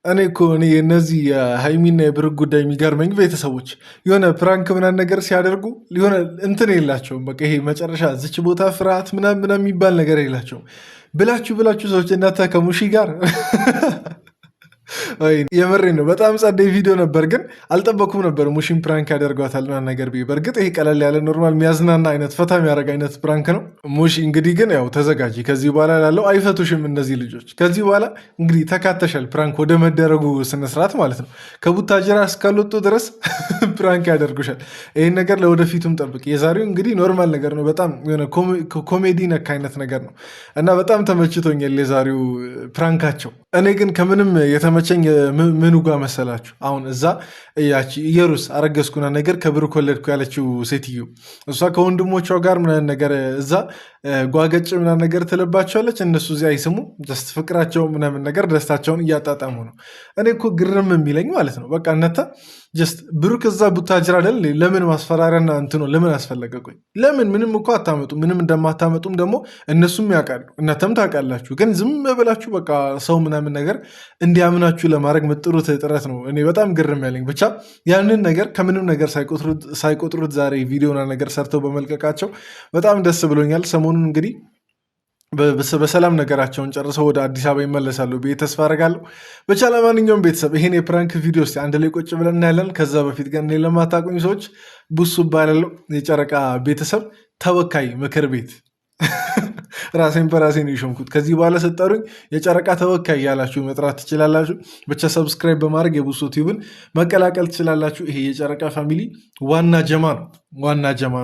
እኔ እነዚህ የሃይሚና የብሩክ ጉዳይ የሚገርመኝ ቤተሰቦች የሆነ ፕራንክ ምናምን ነገር ሲያደርጉ የሆነ እንትን የላቸውም። በቃ ይሄ መጨረሻ ዝች ቦታ ፍርሃት ምናምን የሚባል ነገር የላቸውም። ብላችሁ ሰዎች እናንተ ከሙሺ ጋር የምሬ ነው። በጣም ጸደይ ቪዲዮ ነበር፣ ግን አልጠበኩም ነበር ሙሺን ፕራንክ ያደርጓታል ምናምን ነገር ብዬ። በእርግጥ ይሄ ቀለል ያለ ኖርማል የሚያዝናና አይነት ፈታ የሚያደርግ አይነት ፕራንክ ነው። ሙሺ እንግዲህ ግን ያው ተዘጋጂ፣ ከዚህ በኋላ ላለው አይፈቱሽም እነዚህ ልጆች። ከዚህ በኋላ እንግዲህ ተካተሻል ፕራንክ ወደ መደረጉ ስነስርዓት ማለት ነው። ከቡታጅራ እስካልወጡ ድረስ ፕራንክ ያደርጉሻል። ይህን ነገር ለወደፊቱም ጠብቅ። የዛሬው እንግዲህ ኖርማል ነገር ነው፣ በጣም ኮሜዲ ነክ አይነት ነገር ነው እና በጣም ተመችቶኛል የዛሬው ፕራንካቸው። እኔ ግን ከምንም የተመቸኝ ምኑ ጋር መሰላችሁ? አሁን እዛ ያቺ ኢየሩስ አረገዝኩና ነገር ከብሩክ ወለድኩ ያለችው ሴትዮ እሷ ከወንድሞቿ ጋር ምናምን ነገር እዛ ጓገጭ ምናምን ነገር ትልባቸዋለች። እነሱ እዚያ አይስሙ ጀስት ፍቅራቸው ምናምን ነገር ደስታቸውን እያጣጣሙ ነው። እኔ እኮ ግርም የሚለኝ ማለት ነው በቃ እነታ ጀስት ብሩክ እዛ ቡታጅራ አይደል? ለምን ማስፈራሪያና እንትኖ ለምን አስፈለገ? ቆይ ለምን? ምንም እኮ አታመጡ፣ ምንም እንደማታመጡም ደግሞ እነሱም ያውቃሉ፣ እናንተም ታውቃላችሁ። ግን ዝም ብላችሁ በቃ ሰው ምናምን ነገር እንዲያምናችሁ ለማድረግ ምጥሩት ጥረት ነው እኔ በጣም ግርም ያለኝ። ብቻ ያንን ነገር ከምንም ነገር ሳይቆጥሩት ዛሬ ቪዲዮና ነገር ሰርተው በመልቀቃቸው በጣም ደስ ብሎኛል። ሰሞኑን እንግዲህ በሰላም ነገራቸውን ጨርሰው ወደ አዲስ አበባ ይመለሳሉ ብዬ ተስፋ አደርጋለሁ። ብቻ ለማንኛውም ቤተሰብ ይሄን የፕራንክ ቪዲዮ እስኪ አንድ ላይ ቁጭ ብለን እናያለን። ከዛ በፊት ግን እኔ ለማታውቁኝ ሰዎች ቡሱ እባላለሁ፣ የጨረቃ ቤተሰብ ተወካይ ምክር ቤት ራሴን በራሴን የሾምኩት። ከዚህ በኋላ ስጠሩኝ የጨረቃ ተወካይ ያላችሁ መጥራት ትችላላችሁ። ብቻ ሰብስክራይብ በማድረግ የቡሱ ቲዩብን መቀላቀል ትችላላችሁ። ይሄ የጨረቃ ፋሚሊ ዋና ጀማ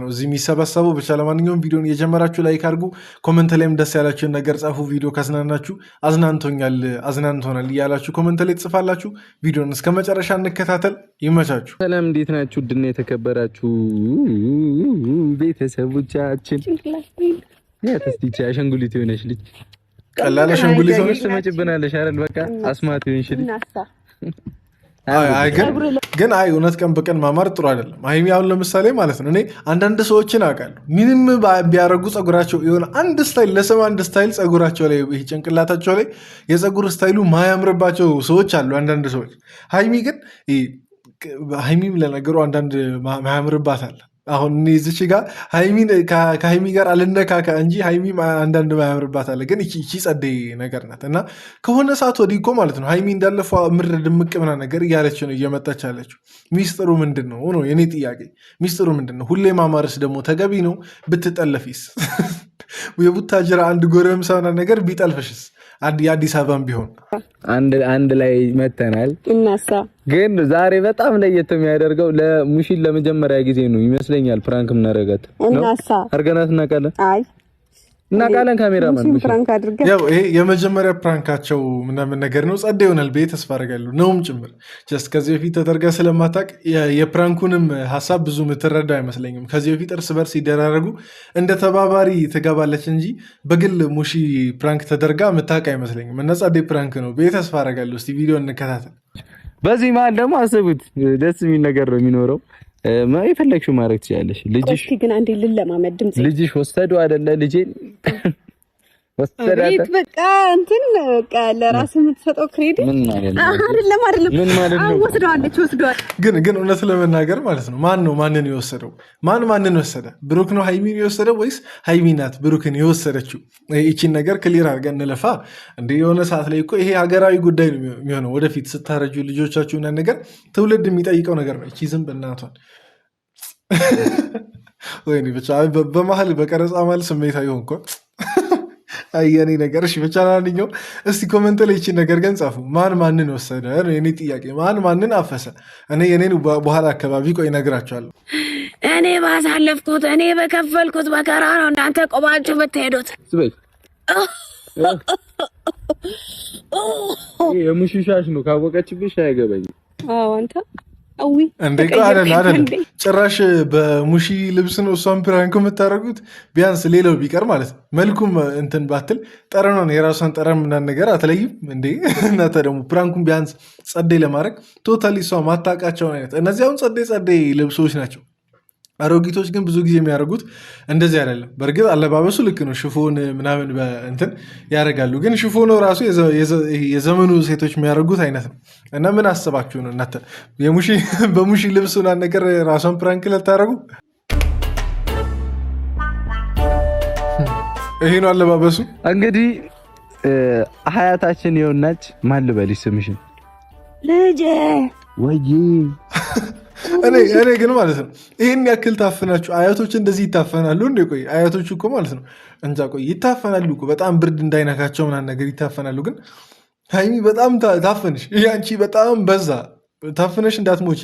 ነው እዚህ የሚሰበሰበው። ብቻ ለማንኛውም ቪዲዮን የጀመራችሁ ላይክ አድርጉ፣ ኮመንት ላይም ደስ ያላችሁን ነገር ጻፉ። ቪዲዮ ካዝናናችሁ አዝናንቶናል እያላችሁ ኮመንት ላይ ትጽፋላችሁ። ቪዲዮን እስከ መጨረሻ እንከታተል። ይመቻችሁ። ሰላም፣ እንዴት ናችሁ? ድና የተከበራችሁ ቤተሰቦቻችን ያተስቲቻ አሸንጉሊት የሆነች ልጅ ቀላል አሸንጉሊት ሆነች ትመጭብናለሽ አይደል? በቃ አስማት የሆነች ልጅ ግን እውነት ቀን በቀን ማማር ጥሩ አይደለም። ሀይሚ አሁን ለምሳሌ ማለት ነው እኔ አንዳንድ ሰዎችን አውቃለሁ ምንም ቢያረጉ ጸጉራቸው የሆነ አንድ ስታይል ለሰማ አንድ ስታይል ጸጉራቸው ላይ ይሄ ጭንቅላታቸው ላይ የጸጉር ስታይሉ ማያምርባቸው ሰዎች አሉ አንዳንድ ሰዎች። ሀይሚም ለነገሩ አንዳንድ ማያምርባታል። አሁን እዚች ጋር ከሀይሚ ጋር አልነካካ እንጂ ሀይሚ አንዳንድ ማያምርባታል። ግን ይቺ ጸደይ ነገር ናት እና ከሆነ ሰዓት ወዲህ እኮ ማለት ነው ሀይሚ እንዳለፈው ምድር ድምቅ ምና ነገር እያለች ነው እየመጣች ያለችው። ሚስጥሩ ምንድን ነው ነው የኔ ጥያቄ። ሚስጥሩ ምንድን ነው? ሁሌ ማማረስ ደግሞ ተገቢ ነው? ብትጠለፊስ? የቡታጅራ አንድ ጎረምሳና ነገር ቢጠልፍሽስ? የአዲስ አበባም ቢሆን አንድ ላይ መተናል። ግን ዛሬ በጣም ለየት የሚያደርገው ለሙሺን ለመጀመሪያ ጊዜ ነው ይመስለኛል ፕራንክ ምናረጋት አርገናት እናቃለን ካሜራማን ያው ይሄ የመጀመሪያ ፕራንካቸው ምናምን ነገር ነው። ጸደ ይሆናል ብዬ ተስፋ አደርጋለሁ ነውም ጭምር። ጀስት ከዚህ በፊት ተደርጋ ስለማታውቅ የፕራንኩንም ሀሳብ ብዙ ምትረዳ አይመስለኝም። ከዚህ በፊት እርስ በርስ ሲደራረጉ እንደ ተባባሪ ትገባለች እንጂ በግል ሙሺ ፕራንክ ተደርጋ ምታውቅ አይመስለኝም። እና ጸደ ፕራንክ ነው ብዬ ተስፋ አደርጋለሁ። እስቲ ቪዲዮ እንከታተል። በዚህ መሀል ደግሞ አስቡት ደስ የሚል ነገር ነው የሚኖረው። የፈለግሽው ማድረግ ትችላለሽ። ልጅሽ ግን አንዴ ልለማመድ ድምጽ ልጅሽ ወሰዱ አይደለ? ልጄን ወሰዳት በቃ እንትን ለራስ የምትሰጠው ክሬዲት አይደለም። ወስደዋል። ግን እውነት ለመናገር ማለት ነው ማንን የወሰደው? ማንን ወሰደ? ብሩክ ነው ሀይሚን የወሰደው ወይስ ሀይሚ ናት ብሩክን የወሰደችው? ይቺን ነገር ክሊር አድርገን እንለፋ እንደ የሆነ ሰዓት ላይ እኮ ይሄ ሀገራዊ ጉዳይ ነው የሚሆነው። ወደፊት ስታረጁ ልጆቻችሁን ነገር ትውልድ የሚጠይቀው ነገር ነው። ይቺ ዝም በእናቷን ወይኔ ብቻ በመሀል በቀረጻ ማለት ስሜታዊ ሆንኩ። አየኔ ነገር እሺ። ብቻ ናንኛው እስቲ ኮመንት ላይ ይቺን ነገር ግን ጻፉ። ማንን ወሰደ ነው የኔ ጥያቄ። ማንን አፈሰ? እኔ የኔን በኋላ አካባቢ ቆይ እነግራቸዋለሁ። እኔ ባሳለፍኩት እኔ በከፈልኩት መከራ ነው እናንተ ቆማችሁ ብትሄዱት። የሙሽሻሽ ነው ካወቀችብሽ አይገበኝም። አዎ አንተ እንዴ አይደል ጭራሽ በሙሺ ልብስ ነው እሷን ፕራንክ የምታደርጉት። ቢያንስ ሌላው ቢቀር ማለት ነው መልኩም እንትን ባትል ጠረኗን የራሷን ጠረን ምናምን ነገር አትለይም እንዴ? እናንተ ደግሞ ፕራንኩን ቢያንስ ጸደይ ለማድረግ ቶታሊ እሷ ማታውቃቸውን አይነት እነዚህ አሁን ጸደይ ልብሶች ናቸው። አሮጊቶች ግን ብዙ ጊዜ የሚያደርጉት እንደዚህ አይደለም። በእርግጥ አለባበሱ ልክ ነው፣ ሽፎን ምናምን እንትን ያደርጋሉ። ግን ሽፎኑ ራሱ የዘመኑ ሴቶች የሚያደርጉት አይነት ነው። እና ምን አስባችሁ ነው እናንተ በሙሺ ልብስ ምናምን ነገር ራሷን ፕራንክ ልታደርጉ? ይሄ ነው አለባበሱ። እንግዲህ ሀያታችን የሆናች ማን ልበልሽ ስምሽን? ልጄ ወይ እኔ ግን ማለት ነው ይህን ያክል ታፍናችሁ አያቶች እንደዚህ ይታፈናሉ እንዴ? ቆይ አያቶች እኮ ማለት ነው እንጃ፣ ቆይ ይታፈናሉ እኮ በጣም ብርድ እንዳይነካቸው ምናምን ነገር ይታፈናሉ። ግን ሀይሚ በጣም ታፈንሽ፣ ይህ አንቺ በጣም በዛ። ታፍነሽ እንዳትሞቺ።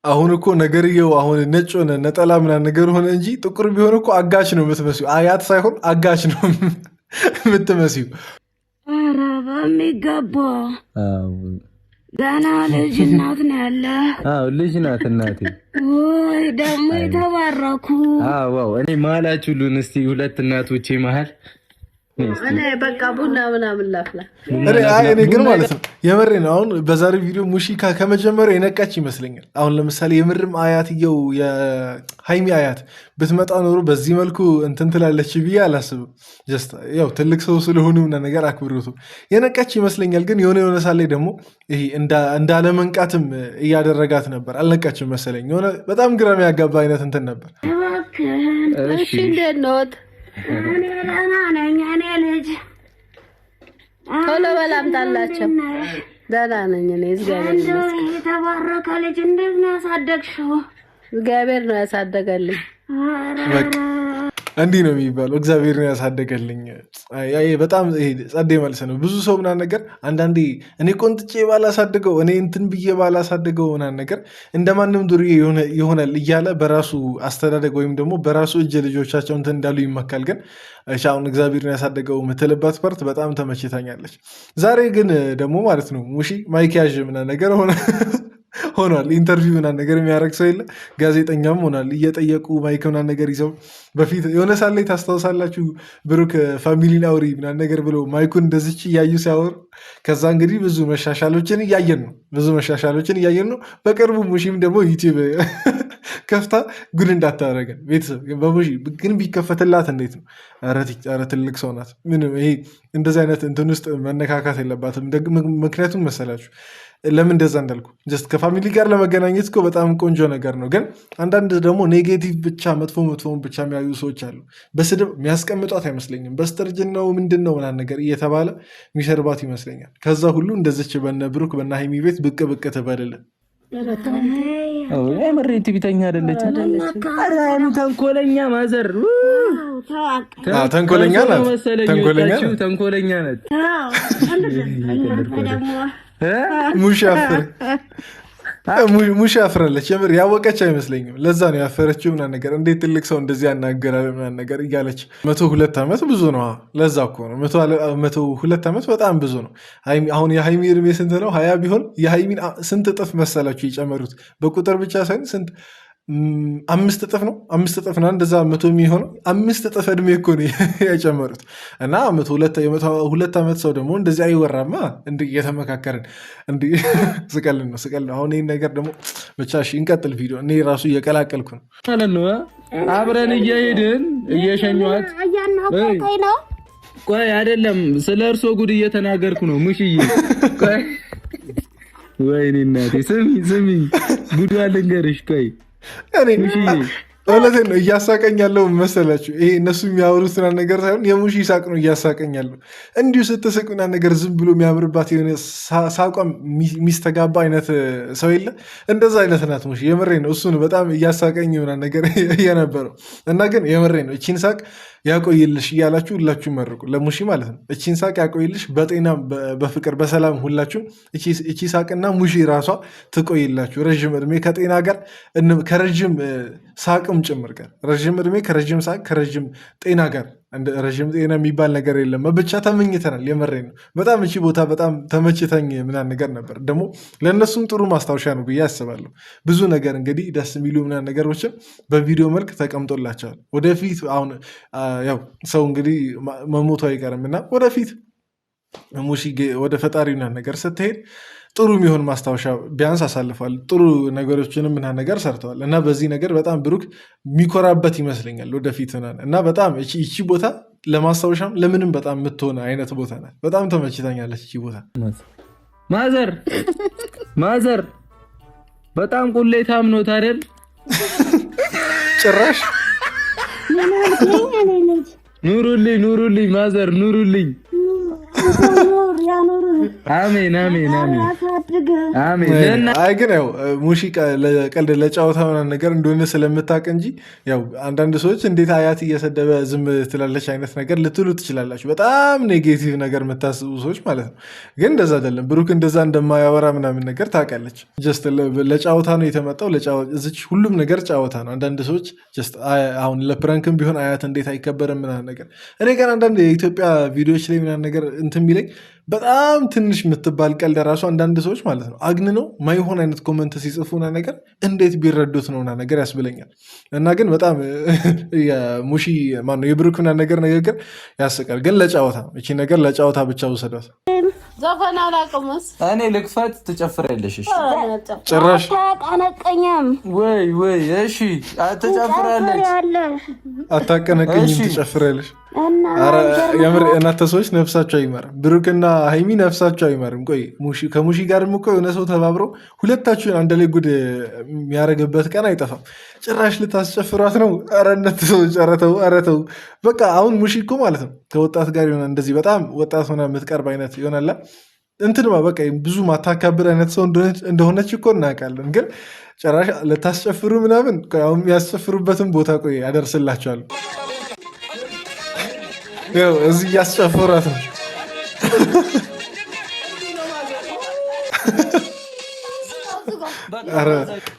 አሁን እኮ ነገርየው አሁን ነጭ ሆነ ነጠላ ምናምን ነገር ሆነ እንጂ ጥቁር ቢሆን እኮ አጋች ነው የምትመስዩ። አያት ሳይሆን አጋች ነው የምትመስዩ። ኧረ በሚገባ ገና ልጅ እናት ነው ያለ። ልጅ ናት እናቴ። ወይ ደግሞ የተባረኩ። እኔ መሀላችሁ ሉን እስቲ ሁለት እናቶቼ መሀል እኔ በቃ ቡና ምናምን ላፍላ። እኔ ግን ማለት ነው የምሬ ነው። አሁን በዛሬ ቪዲዮ ሙሺካ ከመጀመሪያው የነቃች ይመስለኛል። አሁን ለምሳሌ የምርም አያትየው የሀይሚ አያት ብትመጣ ኖሮ በዚህ መልኩ እንትን ትላለች ብዬ አላስብም። ጀስት ያው ትልቅ ሰው ስለሆኑ ምናምን ነገር አክብሮቱ የነቃች ይመስለኛል። ግን የሆነ ሳለ ደግሞ ይሄ እንዳለመንቃትም እያደረጋት ነበር። አልነቃችም መሰለኝ። የሆነ በጣም ግራ የሚያጋባ አይነት እንትን ነበር። እሺ እንዴት ነዎት? እኔ ደህና ነኝ። እኔ ልጅ ቶሎ በላምጣላቸው። ደህና ነኝ እኔ። እግዚአብሔር ይመስገን። የተባረከ ልጅ እንዴት ነው ያሳደግሽው? እግዚአብሔር ነው ያሳደገልኝ። እንዲህ ነው የሚባለው፣ እግዚአብሔር ነው ያሳደገልኝ። በጣም ጸዴ መልስ ነው። ብዙ ሰው ምናምን ነገር አንዳንዴ እኔ ቆንጥጬ ባላሳድገው እኔ እንትን ብዬ ባላሳድገው ምናምን ነገር እንደማንም ዱርዬ ይሆናል እያለ በራሱ አስተዳደግ ወይም ደግሞ በራሱ እጅ ልጆቻቸው እንትን እንዳሉ ይመካል። ግን አሁን እግዚአብሔር ነው ያሳደገው የምትልባት ፓርት በጣም ተመችታኛለች። ዛሬ ግን ደግሞ ማለት ነው ሙሺ ማይክ ያዥ ምናምን ነገር ሆኗል። ኢንተርቪው ምናምን ነገር የሚያደርግ ሰው የለ፣ ጋዜጠኛም ሆኗል። እየጠየቁ ማይክ ምናምን ነገር ይዘው በፊት የሆነ ሳለ ታስታውሳላችሁ፣ ብሩክ ፋሚሊን አውሪ ምናምን ነገር ብሎ ማይኩን እንደዚች እያዩ ሲያወሩ፣ ከዛ እንግዲህ ብዙ መሻሻሎችን እያየን ነው። በቅርቡ ሙሺም ደግሞ ዩቲዩብ ከፍታ ጉድ እንዳታደረገን ቤተሰብ። በሙሺ ግን ቢከፈትላት እንዴት ነው? ኧረ ትልቅ ሰው ናት። ምንም ይሄ እንደዚህ አይነት እንትን ውስጥ መነካካት የለባትም። ምክንያቱም መሰላችሁ ለምን እንደዛ እንዳልኩ ጀስት ከፋሚሊ ጋር ለመገናኘት እኮ በጣም ቆንጆ ነገር ነው። ግን አንዳንድ ደግሞ ኔጌቲቭ ብቻ መጥፎውን ብቻ የሚያዩ ሰዎች አሉ። በስድብ የሚያስቀምጧት አይመስለኝም። በስተርጅናው ምንድን ነው ምናምን ነገር እየተባለ የሚሰርባት ይመስለኛል። ከዛ ሁሉ እንደዚች በነ ብሩክ በነ ሀይሚ ቤት ብቅ ትበልልን። ምሬት ቢተኛ አይደለችም። ተንኮለኛ ማዘር ተንኮለኛ ናት። ሙሽ ያፍራለች። የምር ያወቀች አይመስለኝም። ለዛ ነው ያፈረችው ምናምን ነገር። እንዴት ትልቅ ሰው እንደዚህ ያናገራል ምናምን ነገር እያለች 102 ዓመት ብዙ ነው። ለዛ እኮ ነው 102 ዓመት በጣም ብዙ ነው። አሁን የሀይሚ እድሜ ስንት ነው? 20 ቢሆን የሀይሚን ስንት እጥፍ መሰላችሁ የጨመሩት? በቁጥር ብቻ ሳይሆን ስንት 5 እጥፍ ነው። 5 እጥፍ ነው እንደዛ 100 የሚሆነው 5 እጥፍ እድሜ እኮ ነው የጨመሩት። እና 102 ዓመት ሰው ደግሞ እንደዚህ አይወራማ። እንዲህ እየተመካከርን እንዲህ ስቀል ነው። አሁን ይህን ነገር ደግሞ ብቻ እንቀጥል። ቪዲዮ እኔ ራሱ እየቀላቀልኩ ነው ማለት ነው። አብረን እየሄድን እየሸኟት ነው። ቆይ አይደለም ስለ እርሶ ጉድ እየተናገርኩ ነው ሙሽዬ። ወይኔ እናቴ ስሚ ጉድ አልንገርሽ። ቆይ እውነቴን ነው እያሳቀኝ ያለው መሰላችሁ። ይሄ እነሱ የሚያወሩት ነገር ሳይሆን የሙሺ ሳቅ ነው እያሳቀኝ ያለው። እንዲሁ ስትስቅ ምናምን ነገር ዝም ብሎ የሚያምርባት የሆነ ሳቋም የሚስተጋባ አይነት ሰው የለ፣ እንደዛ አይነት ናት ሙሺ። የምሬ ነው። እሱ ነው በጣም እያሳቀኝ ምናምን ነገር እየነበረው እና ግን የምሬ ነው። እቺን ሳቅ ያቆይልሽ እያላችሁ ሁላችሁ መርቁ ለሙሺ ማለት ነው። እቺን ሳቅ ያቆይልሽ በጤና በፍቅር በሰላም ሁላችሁ። እቺ ሳቅና ሙሺ ራሷ ትቆይላችሁ ረዥም እድሜ ከጤና ጋር ከረዥም ሳቅም ጭምር ጋር ረዥም እድሜ ከረዥም ሳቅ ከረዥም ጤና ጋር። ረዥም ጤና የሚባል ነገር የለም። ብቻ ተመኝተናል። የመሬ ነው። በጣም እቺ ቦታ በጣም ተመችተኝ ምናምን ነገር ነበር። ደግሞ ለእነሱም ጥሩ ማስታወሻ ነው ብዬ አስባለሁ። ብዙ ነገር እንግዲህ ደስ የሚሉ ምናምን ነገሮችን በቪዲዮ መልክ ተቀምጦላቸዋል። ወደፊት አሁን ያው ሰው እንግዲህ መሞቱ አይቀርም እና ወደፊት ሙሺ ወደ ፈጣሪ ምናምን ነገር ስትሄድ ጥሩ የሚሆን ማስታወሻ ቢያንስ አሳልፏል። ጥሩ ነገሮችንም ምና ነገር ሰርተዋል እና በዚህ ነገር በጣም ብሩክ የሚኮራበት ይመስለኛል ወደፊት እና በጣም እቺ ቦታ ለማስታወሻም ለምንም በጣም የምትሆን አይነት ቦታ ናት። በጣም ተመችታኛለች እቺ ቦታ። ማዘር በጣም ቁሌታም ነው አይደል? ጭራሽ ኑሩልኝ ማዘር ኑሩልኝ። አሜን አሜን አሜን አሜን። አይ ግን ያው ሙሺ ለቀልድ ለጨዋታ ነገር እንደሆነ ስለምታውቅ እንጂ ያው አንዳንድ ሰዎች እንዴት አያት እየሰደበ ዝም ትላለች አይነት ነገር ልትሉ ትችላላችሁ። በጣም ኔጌቲቭ ነገር የምታስቡ ሰዎች ማለት ነው። ግን እንደዛ አይደለም። ብሩክ እንደዛ እንደማያወራ ምናምን ነገር ታውቃለች። ጀስት ለጨዋታ ነው የተመጣው። እዚች ሁሉም ነገር ጨዋታ ነው። አንዳንድ ሰዎች ጀስት አሁን ለፕራንክም ቢሆን አያት እንዴት አይከበርም ምናምን ነገር እኔ ጋር አንዳንድ የኢትዮጵያ ቪዲዮዎች ላይ ምናምን ነገር እንትን ቢለኝ በጣም ትንሽ የምትባል ቀልድ ራሱ አንዳንድ ሰዎች ማለት ነው አግንነው ማይሆን አይነት ኮመንት ሲጽፉና ነገር እንዴት ቢረዱት ነውና ነገር ያስብለኛል። እና ግን በጣም ሙሺ ማነው የብሩክና ነገር ንግግር ያስቃል። ግን ለጨዋታ ነው እቺ ነገር ለጨዋታ ብቻ ውሰዷት። ዘፈን አላውቅምስ እኔ ልክፈት ትጨፍሪያለሽ? እሺ ጭራሽ አታቀነቀኝም ወይ እሺ ትጨፍሪያለሽ? አታቀነቀኝም ትጨፍሪያለሽ? የምር እናንተ ሰዎች ነፍሳቸው አይማርም። ብሩክና ሃይሚ ነፍሳቸው አይማርም። ቆይ ከሙሺ ጋርም እኮ የሆነ ሰው ተባብሮ ሁለታችሁን አንድ ላይ ጉድ የሚያደርግበት ቀን አይጠፋም። ጭራሽ ልታስጨፍሯት ነው? ኧረ እነት ሰዎች ኧረ ተው። በቃ አሁን ሙሺ እኮ ማለት ነው ከወጣት ጋር የሆነ እንደዚህ በጣም ወጣት ሆና የምትቀርብ አይነት ይሆናላ እንትንማ በቃ ብዙ ማታካብር አይነት ሰው እንደሆነች እኮ እናውቃለን። ግን ጭራሽ ልታስጨፍሩ ምናምን አሁን የሚያስጨፍሩበትን ቦታ ቆይ ያደርስላቸዋል። እዚህ እያስጨፈራት ነው።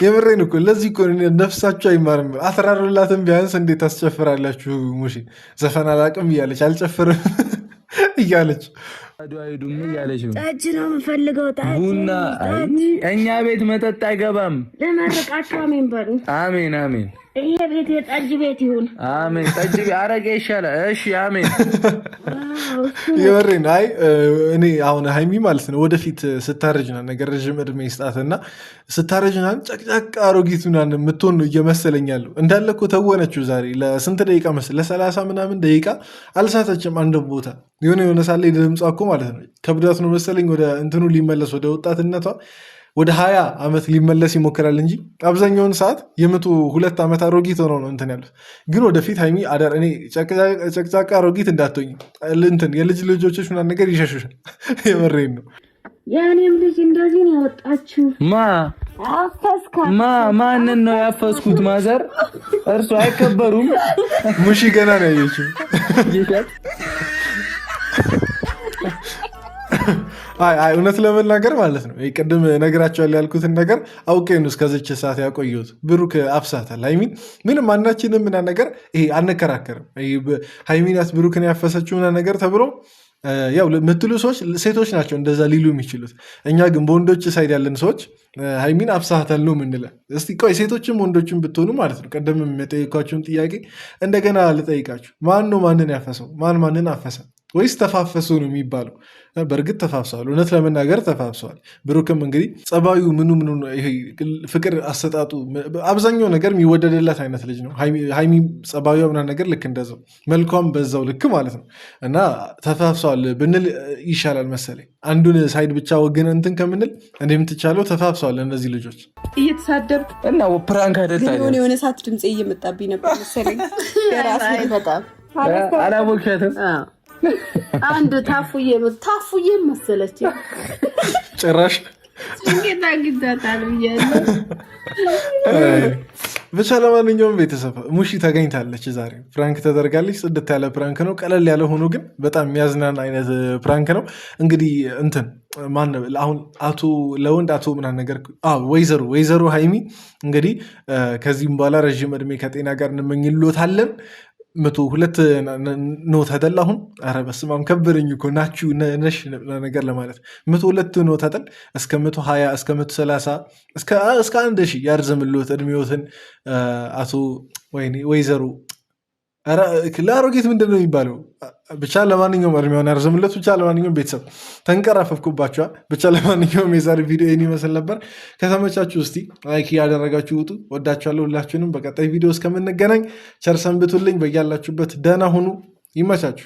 የምሬን እኮ ለዚህ እኮ ነፍሳችሁ አይማርም። አትራሩላትም ቢያንስ እንዴት ታስጨፍራላችሁ? ሙሺ ዘፈን አላቅም እያለች አልጨፍርም እያለች ጠጅ ነው የምፈልገው። ቡና እኛ ቤት መጠጥ አይገባም። ለመርቃችሁ አሜን በሉ። አሜን አሜን። ይሄ ቤት የጠጅ ቤት ይሁን። አሜን። ጠጅ አረቄ ይሻላል። እሺ አሜን። የወሬን አይ እኔ አሁን ሃይሚ ማለት ነው ወደፊት ስታረጅና ነገር ረዥም እድሜ ይስጣትና ስታረጅና ጨቅጫቃ አሮጊት ምናምን የምትሆን ነው እየመሰለኛለሁ። እንዳለ እኮ ተወነችው ዛሬ ለስንት ደቂቃ መስል ለ30 ምናምን ደቂቃ አልሳተችም። አንድ ቦታ የሆነ ሳለ ድምጿ እኮ ማለት ነው ከብዳት ነው መሰለኝ ወደ እንትኑ ሊመለስ ወደ ወጣትነቷ ወደ 20 ዓመት ሊመለስ ይሞክራል እንጂ አብዛኛውን ሰዓት የ102 ዓመት አሮጊት ሆነው ነው እንትን ያሉት። ግን ወደፊት ሃይሚ አዳር እኔ ጨቅጫቃ አሮጊት እንዳትሆኝ እንትን የልጅ ልጆችሽ ምናምን ነገር ይሸሹሻል። የመሬን ነው። የእኔም ልጅ እንደዚህ ነው ያወጣችሁ። ማንን ነው ያፈስኩት? ማዘር እርሱ አይከበሩም። ሙሺ ገና ነው ያየችው። አይ እውነት ለመናገር ማለት ነው ቅድም ነግራቸዋል ያልኩትን ነገር አውቄ ነው እስከዚች ሰዓት ያቆየሁት። ብሩክ አፍሳታል ሃይሚን። ምንም ማናችንም ምና ነገር ይሄ አንከራከርም። ሃይሚናት ብሩክን ያፈሰችው ምና ነገር ተብሎ ያው የምትሉ ሰዎች ሴቶች ናቸው እንደዛ ሊሉ የሚችሉት። እኛ ግን በወንዶች ሳይድ ያለን ሰዎች ሃይሚን አፍሳታል ነው ምንለ። እስቲ ቆይ ሴቶችም ወንዶችም ብትሆኑ ማለት ነው ቀደም የጠየኳችሁን ጥያቄ እንደገና ልጠይቃችሁ። ማን ነው ማንን ያፈሰው? ማንን አፈሰ? ወይስ ተፋፈሱ ነው የሚባለው? በእርግጥ ተፋፍሰዋል። እውነት ለመናገር ተፋፍሰዋል። ብሩክም እንግዲህ ጸባዩ ምኑ ፍቅር አሰጣጡ አብዛኛው ነገር የሚወደድለት አይነት ልጅ ነው። ሃይሚ ጸባዩ ምናምን ነገር ልክ እንደዛው መልኳም በዛው ልክ ማለት ነው። እና ተፋፍሰዋል ብንል ይሻላል መሰለኝ። አንዱን ሳይድ ብቻ ወገን እንትን ከምንል እንደምትቻለው ተፋፍሰዋል እነዚህ ልጆች። እየተሳደብክ እና ፕራንክ አይደለም የሆነ ሰዓት ድምፄ እየመጣብኝ ነበር መሰለኝ። በጣም አላወቅሻትም? አንድ ታፉዬ መሰለች። ጭራሽ ጌታ ግዛታል ብያለሁ። ብቻ ለማንኛውም ቤተሰብ ሙሺ ተገኝታለች። ዛሬ ፕራንክ ተደርጋለች። ጽድት ያለ ፕራንክ ነው። ቀለል ያለ ሆኖ ግን በጣም የሚያዝናን አይነት ፕራንክ ነው። እንግዲህ እንትን አሁን ለወንድ አቶ ምናምን ነገር ወይዘሮ ሃይሚ እንግዲህ ከዚህም በኋላ ረዥም እድሜ ከጤና ጋር እንመኝሎታለን። 102 ነው ተደል። አሁን ኧረ በስመ አብ ከበረኝ እኮ ናችሁ ነሽ ነገር ለማለት 102 ነው ተደል። እስከ 120 እስከ 130 እስከ 1000 ያርዘምልዎት እድሜዎትን አቶ ወይዘሮ ለአሮጌት ምንድን ነው የሚባለው? ብቻ ለማንኛውም እድሜውን ያርዝምለት። ብቻ ለማንኛውም ቤተሰብ ተንቀራፈፍኩባቸዋል። ብቻ ለማንኛውም የዛሬ ቪዲዮ ይህን ይመስል ነበር። ከተመቻችሁ እስቲ ላይክ እያደረጋችሁ ውጡ። ወዳችኋለሁ ሁላችሁንም። በቀጣይ ቪዲዮ እስከምንገናኝ ቸር ሰንብቱልኝ። በያላችሁበት ደህና ሁኑ። ይመቻችሁ።